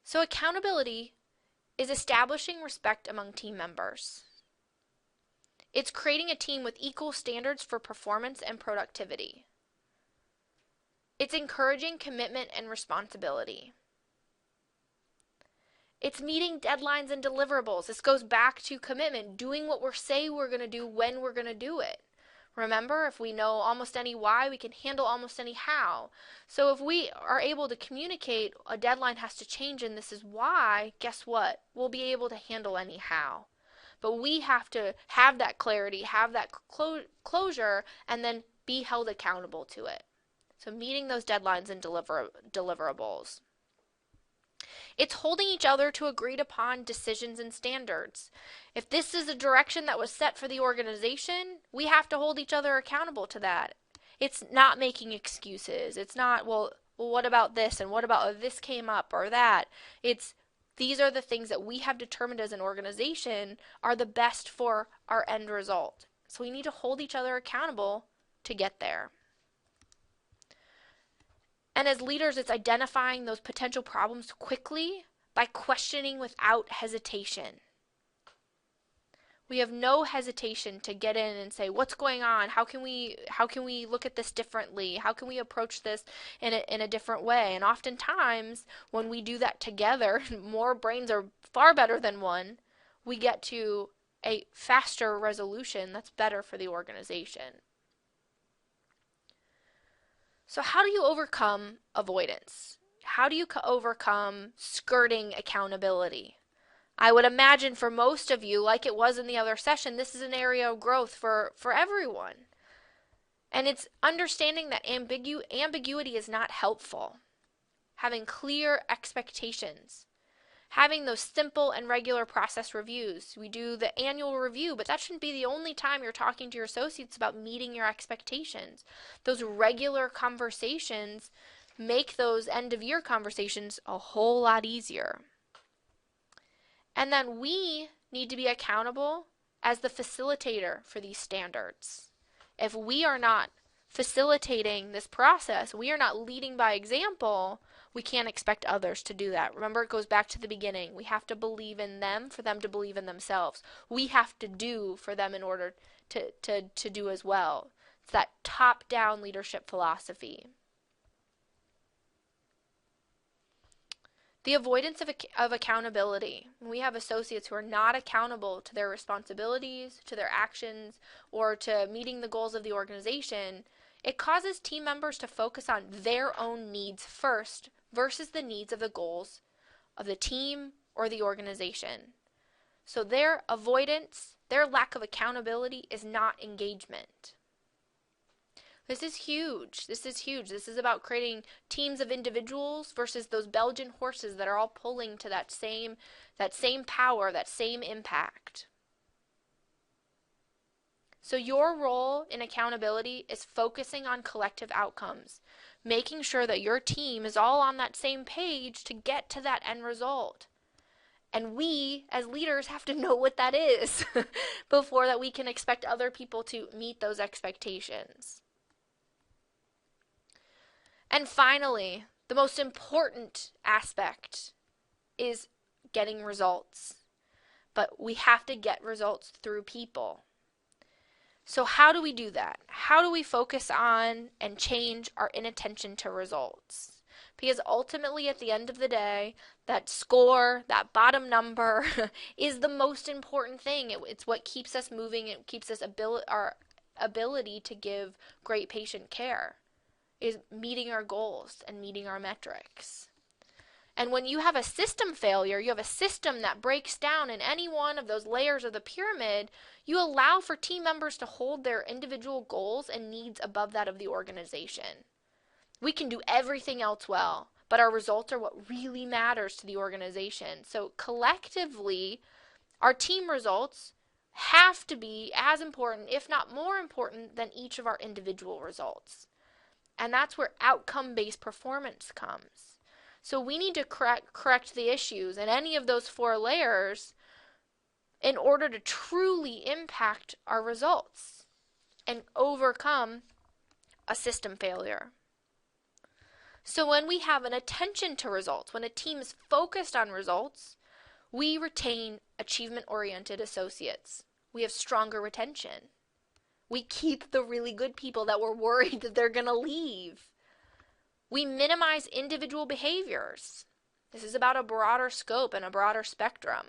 So accountability is establishing respect among team members. It's creating a team with equal standards for performance and productivity. It's encouraging commitment and responsibility. It's meeting deadlines and deliverables. This goes back to commitment, doing what we say we're going to do when we're going to do it. Remember, if we know almost any why, we can handle almost any how. So if we are able to communicate a deadline has to change and this is why, guess what? We'll be able to handle any how. But we have to have that clarity, have that closure, and then be held accountable to it. So meeting those deadlines and deliverables. It's holding each other to agreed upon decisions and standards. If this is a direction that was set for the organization, we have to hold each other accountable to that. It's not making excuses. It's not, well, what about this and what about this came up or that. It's these are the things that we have determined as an organization are the best for our end result. So we need to hold each other accountable to get there. And as leaders, it's identifying those potential problems quickly by questioning without hesitation. We have no hesitation to get in and say, what's going on? How can we look at this differently? How can we approach this in a different way? And oftentimes, when we do that together, more brains are far better than one. We get to a faster resolution that's better for the organization. So how do you overcome avoidance? How do you overcome skirting accountability? I would imagine for most of you, like it was in the other session, this is an area of growth for everyone. And it's understanding that ambiguity is not helpful. Having clear expectations. Having those simple and regular process reviews. We do the annual review, but that shouldn't be the only time you're talking to your associates about meeting your expectations. Those regular conversations make those end of year conversations a whole lot easier. And then we need to be accountable as the facilitator for these standards. If we are not facilitating this process, we are not leading by example, we can't expect others to do that. Remember, it goes back to the beginning. We have to believe in them for them to believe in themselves. We have to do for them in order to do as well. It's that top-down leadership philosophy. The avoidance of accountability. We have associates who are not accountable to their responsibilities, to their actions, or to meeting the goals of the organization. It causes team members to focus on their own needs first versus the needs of the goals of the team or the organization. So their avoidance, their lack of accountability is not engagement. This is huge. This is huge. This is about creating teams of individuals versus those Belgian horses that are all pulling to that same power, that same impact. So your role in accountability is focusing on collective outcomes, making sure that your team is all on that same page to get to that end result. And we, as leaders, have to know what that is before that we can expect other people to meet those expectations. And finally, The most important aspect is getting results, but we have to get results through people. So how do we do that? How do we focus on and change our inattention to results? Because ultimately, at the end of the day, that score, that bottom number, is the most important thing. It's what keeps us moving. It keeps us our ability to give great patient care, is meeting our goals and meeting our metrics. And when you have a system failure, you have a system that breaks down in any one of those layers of the pyramid, you allow for team members to hold their individual goals and needs above that of the organization. We can do everything else well, but our results are what really matters to the organization. So collectively, our team results have to be as important, if not more important, than each of our individual results. And that's where outcome-based performance comes. So we need to correct the issues in any of those 4 layers in order to truly impact our results and overcome a system failure. So when we have an attention to results, when a team is focused on results, we retain achievement-oriented associates. We have stronger retention. We keep the really good people that we're worried that they're going to leave. We minimize individual behaviors. This is about a broader scope and a broader spectrum.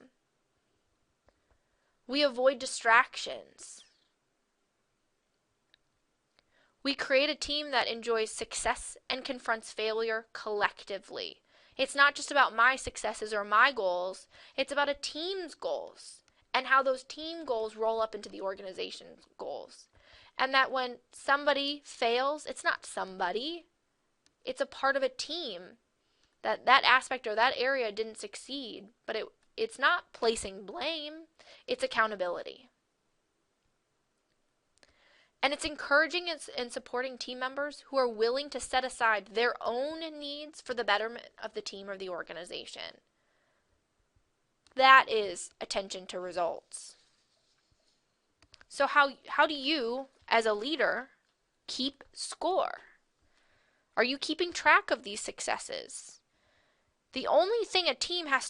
We avoid distractions. We create a team that enjoys success and confronts failure collectively. It's not just about my successes or my goals. It's about a team's goals and how those team goals roll up into the organization's goals. And that when somebody fails, it's not somebody. It's a part of a team. That aspect or that area didn't succeed, but it's not placing blame. It's accountability. And it's encouraging and supporting team members who are willing to set aside their own needs for the betterment of the team or the organization. That is attention to results. So how do you, as a leader, keep score? Are you keeping track of these successes? The only thing a team has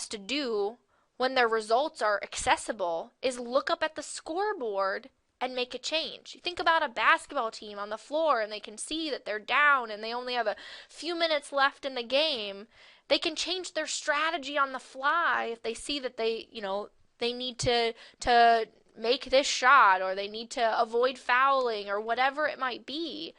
to do when their results are accessible is look up at the scoreboard and make a change. You think about a basketball team on the floor and they can see that they're down and they only have a few minutes left in the game. They can change their strategy on the fly if they see that they need to make this shot, or they need to avoid fouling, or whatever it might be,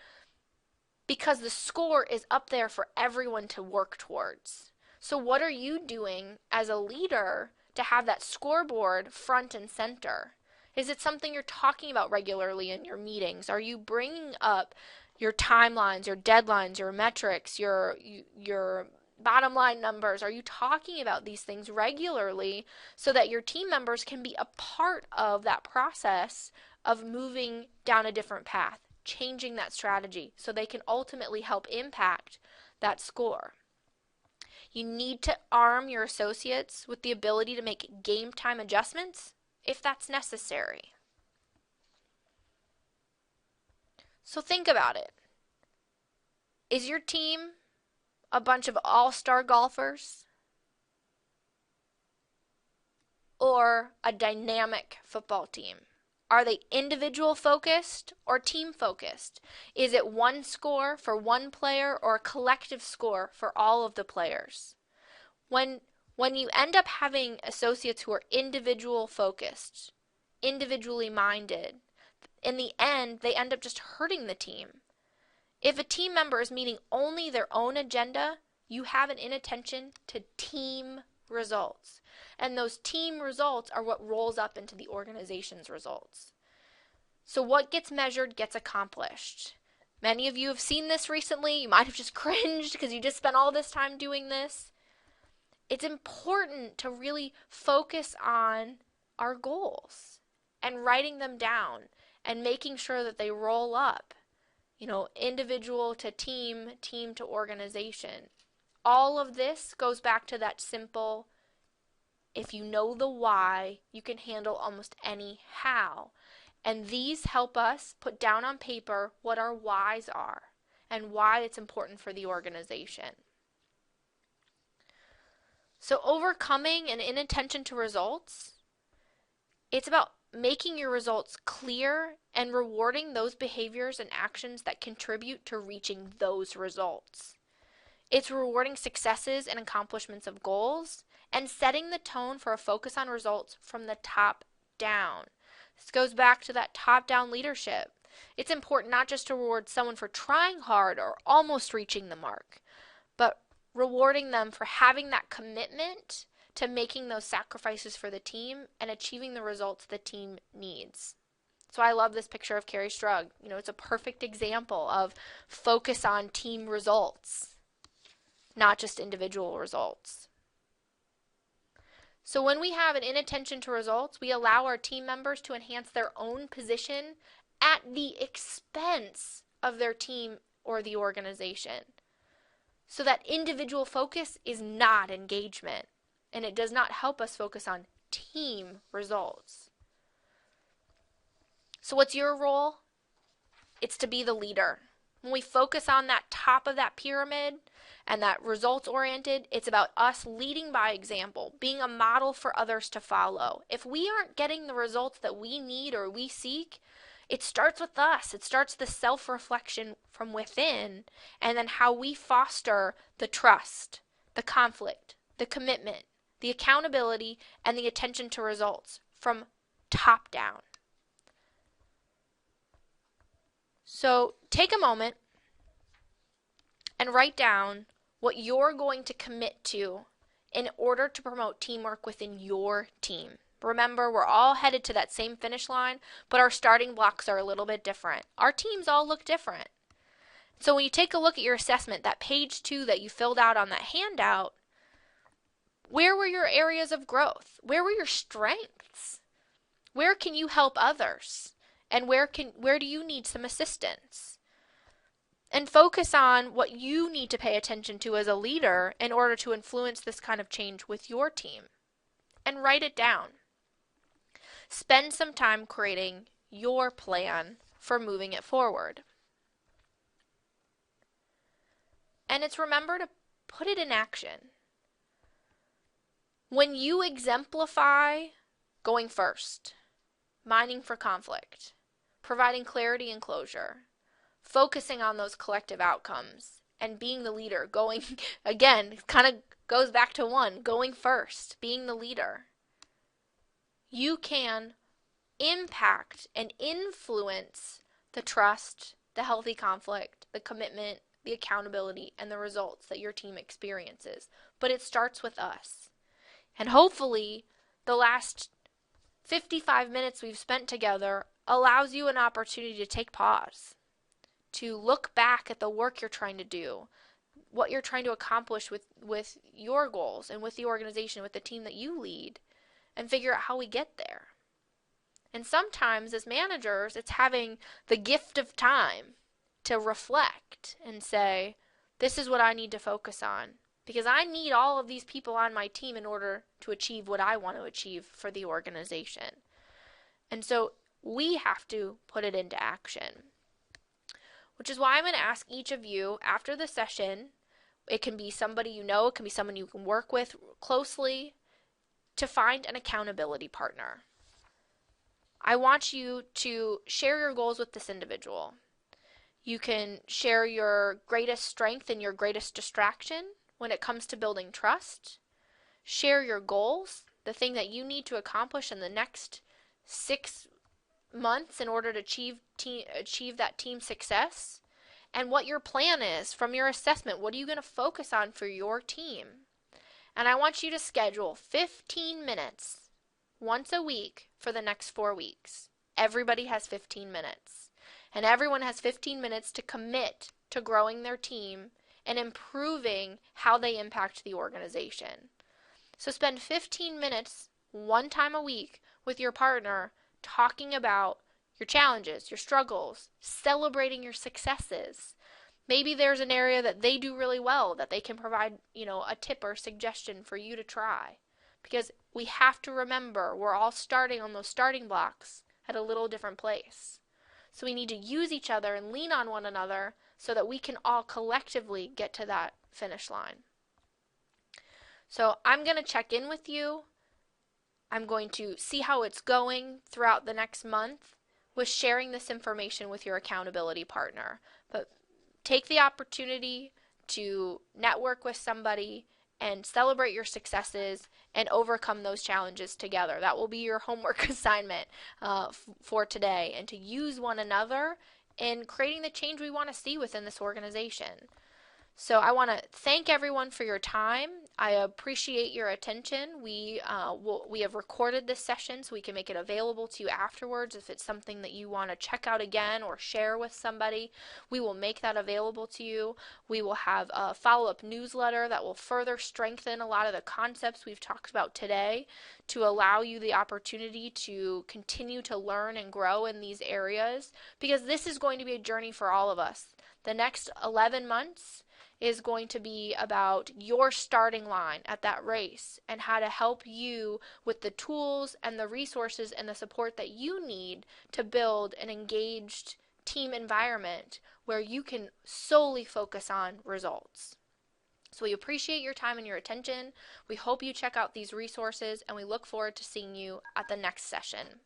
because the score is up there for everyone to work towards. So what are you doing as a leader to have that scoreboard front and center? Is it something you're talking about regularly in your meetings? Are you bringing up your timelines, your deadlines, your metrics, your bottom line numbers? Are you talking about these things regularly so that your team members can be a part of that process of moving down a different path, changing that strategy so they can ultimately help impact that score? You need to arm your associates with the ability to make game time adjustments if that's necessary. So think about it. Is your team a bunch of all-star golfers or a dynamic football team? Are they individual focused or team focused? Is it one score for one player or a collective score for all of the players? When you end up having associates who are individual focused, individually minded, in the end, they end up just hurting the team. If a team member is meeting only their own agenda, you have an inattention to team results. And those team results are what rolls up into the organization's results. So what gets measured gets accomplished. Many of you have seen this recently. You might have just cringed because you just spent all this time doing this. It's important to really focus on our goals and writing them down and making sure that they roll up, individual to team, team to organization. All of this goes back to that simple, if you know the why, you can handle almost any how. And these help us put down on paper what our whys are. and why it's important for the organization. So overcoming an inattention to results, it's about making your results clear and rewarding those behaviors and actions that contribute to reaching those results. It's rewarding successes and accomplishments of goals and setting the tone for a focus on results from the top down. This goes back to that top-down leadership. It's important not just to reward someone for trying hard or almost reaching the mark, but rewarding them for having that commitment to making those sacrifices for the team and achieving the results the team needs. So I love this picture of Carrie Strug. It's a perfect example of focus on team results, not just individual results. So when we have an inattention to results, we allow our team members to enhance their own position at the expense of their team or the organization. So that individual focus is not engagement, and it does not help us focus on team results. So what's your role? It's to be the leader. When we focus on that top of that pyramid and that results oriented, it's about us leading by example, being a model for others to follow. If we aren't getting the results that we need or we seek, it starts with us. It starts the self-reflection from within, and then how we foster the trust, the conflict, the commitment, the accountability, and the attention to results from top down. So take a moment and write down what you're going to commit to in order to promote teamwork within your team. Remember, we're all headed to that same finish line, but our starting blocks are a little bit different. Our teams all look different. So when you take a look at your assessment, that page 2 that you filled out on that handout, where were your areas of growth? Where were your strengths? Where can you help others? And where do you need some assistance? And focus on what you need to pay attention to as a leader in order to influence this kind of change with your team. And write it down. Spend some time creating your plan for moving it forward. And remember to put it in action. When you exemplify going first, mining for conflict, providing clarity and closure, focusing on those collective outcomes, and being the leader, again, kind of goes back to going first, being the leader. You can impact and influence the trust, the healthy conflict, the commitment, the accountability, and the results that your team experiences. But it starts with us. And hopefully, the last 55 minutes we've spent together allows you an opportunity to take pause, to look back at the work you're trying to do, what you're trying to accomplish with your goals and with the organization, with the team that you lead, and figure out how we get there. And sometimes as managers, it's having the gift of time to reflect and say, this is what I need to focus on, because I need all of these people on my team in order to achieve what I want to achieve for the organization. And so we have to put it into action, which is why I'm going to ask each of you after the session, it can be somebody you know, it can be someone you can work with closely, to find an accountability partner. I want you to share your goals with this individual. You can share your greatest strength and your greatest distraction when it comes to building trust. Share your goals, the thing that you need to accomplish in the next 6 months in order to achieve that team success, and what your plan is from your assessment. What are you going to focus on for your team? And I want you to schedule 15 minutes once a week for the next 4 weeks. Everybody has 15 minutes. And everyone has 15 minutes to commit to growing their team and improving how they impact the organization. So spend 15 minutes one time a week with your partner talking about your challenges, your struggles, celebrating your successes. Maybe there's an area that they do really well that they can provide, a tip or suggestion for you to try. Because we have to remember we're all starting on those starting blocks at a little different place. So we need to use each other and lean on one another so that we can all collectively get to that finish line. So I'm going to check in with you. I'm going to see how it's going throughout the next month with sharing this information with your accountability partner. But take the opportunity to network with somebody and celebrate your successes and overcome those challenges together. That will be your homework assignment for today, and to use one another in creating the change we want to see within this organization. So I want to thank everyone for your time. I appreciate your attention. We have recorded this session so we can make it available to you afterwards. If it's something that you want to check out again or share with somebody, we will make that available to you. We will have a follow-up newsletter that will further strengthen a lot of the concepts we've talked about today to allow you the opportunity to continue to learn and grow in these areas, because this is going to be a journey for all of us. The next 11 months is going to be about your starting line at that race and how to help you with the tools and the resources and the support that you need to build an engaged team environment where you can solely focus on results. So we appreciate your time and your attention. We hope you check out these resources, and we look forward to seeing you at the next session.